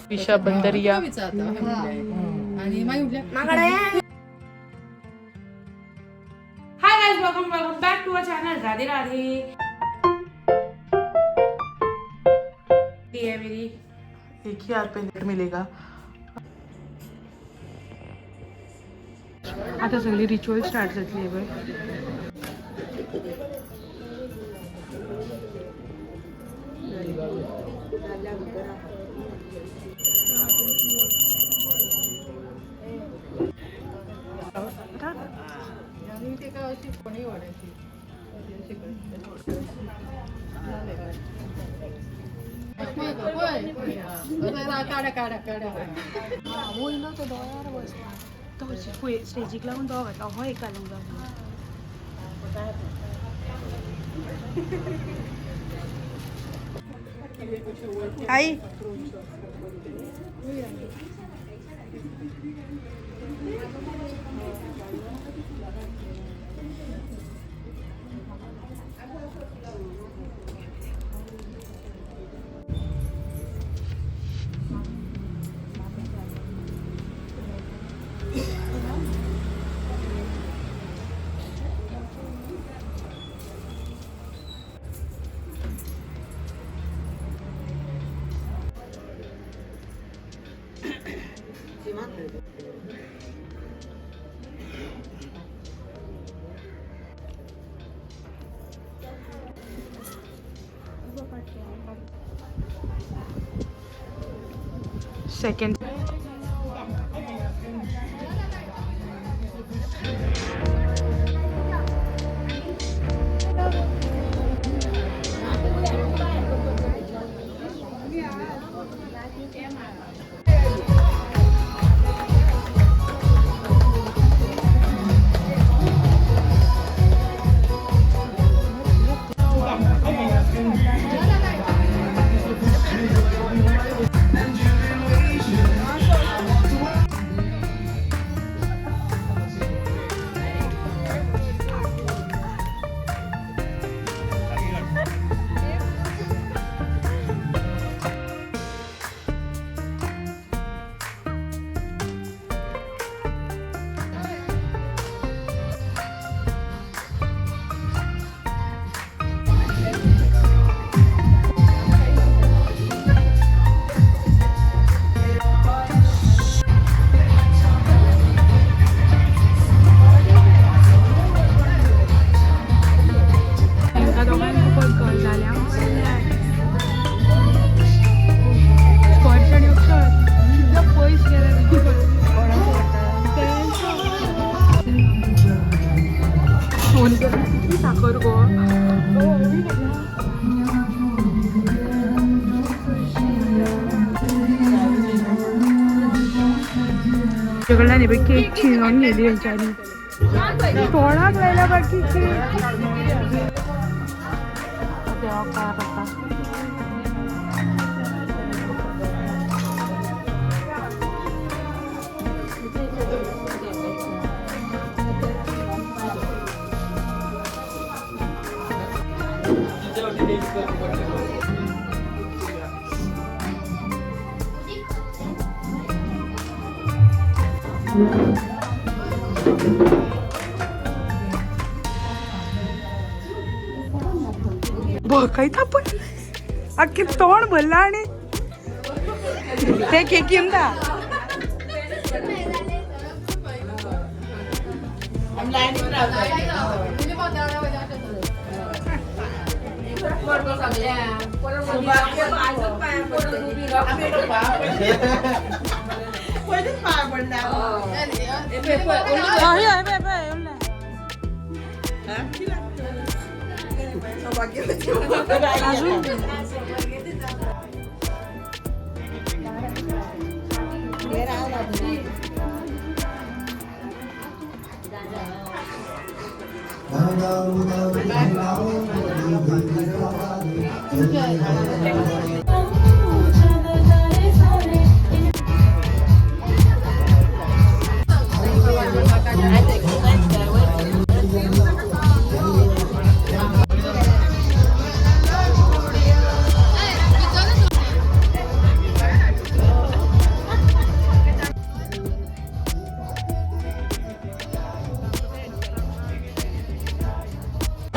विशा बंदरिया आणि hi guys, welcome back to our channel. Radhe Radhe. ये है मेरी 1000 पे लेट मिलेगा। आता सगळी रिच्युअल स्टार्ट झाली आहे स्टेजिक लावून तो हो एक आई सेकंड साखर गो जगळ्याने बी केक छिनून नेली यांच्यानी तोंडाक लायला बाकी देवा काय करता काही थापून अख्खी तोंड भरला आणि ते केक येऊन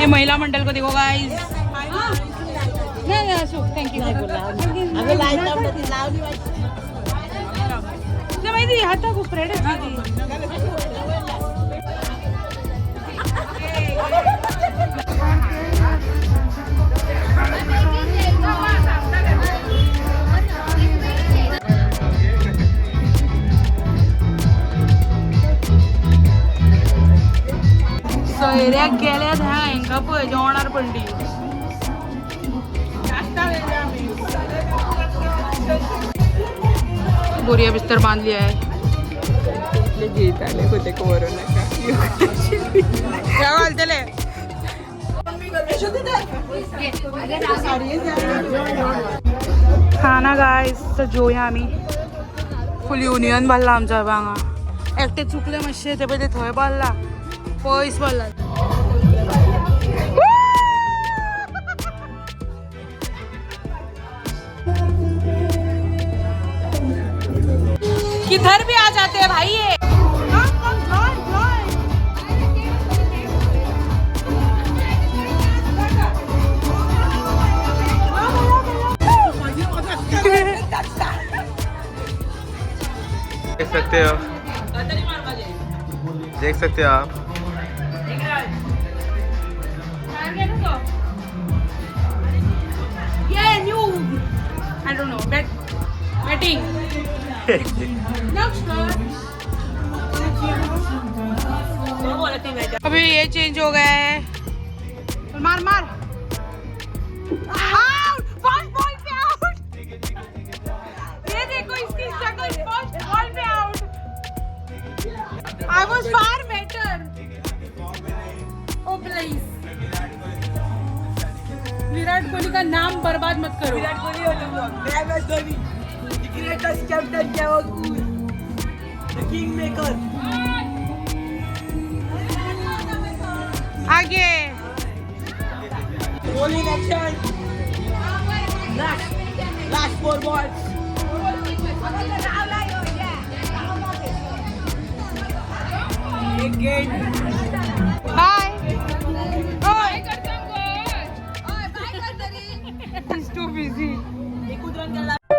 ये महिला मंडल को देखो गाइस. नाही नाही असो थँक्यू. अगं लाईट माहिती हाता खूप रेड आहे. सोयऱ्याक गेल्यात ह्या हांकां पळय जेवणार पडली. बोरिया बिस्तर बांधली आहे. घेत आले होते कवरून काय घालतले. खाना गायस तर जेवया आमी. फुल युनियन बांधला आमच्या हांगा. एकटे चुकले मातशे ते पळय थंय बांधला पयस बांधला. किधर भी आ जाते हैं भाई ये. देख सकते हो, देख सकते हो आप. Yeah, new. I don't know. Betting. अभी ये चेंज हो गया है. मार मार. आउट. फर्स्ट बॉल पे आउट. ये देखो इसकी शक्ल. First ball pay out. I was far better. Oh please. Virat Kohli का नाम बर्बाद मत करो. विराट कोहली हो धोनी ग्रेटेस्ट कैप्टन क्या द किंग मेकर. आगे. Bowling action. Last 4 balls. Again. Bye. He's too busy. एक उतरण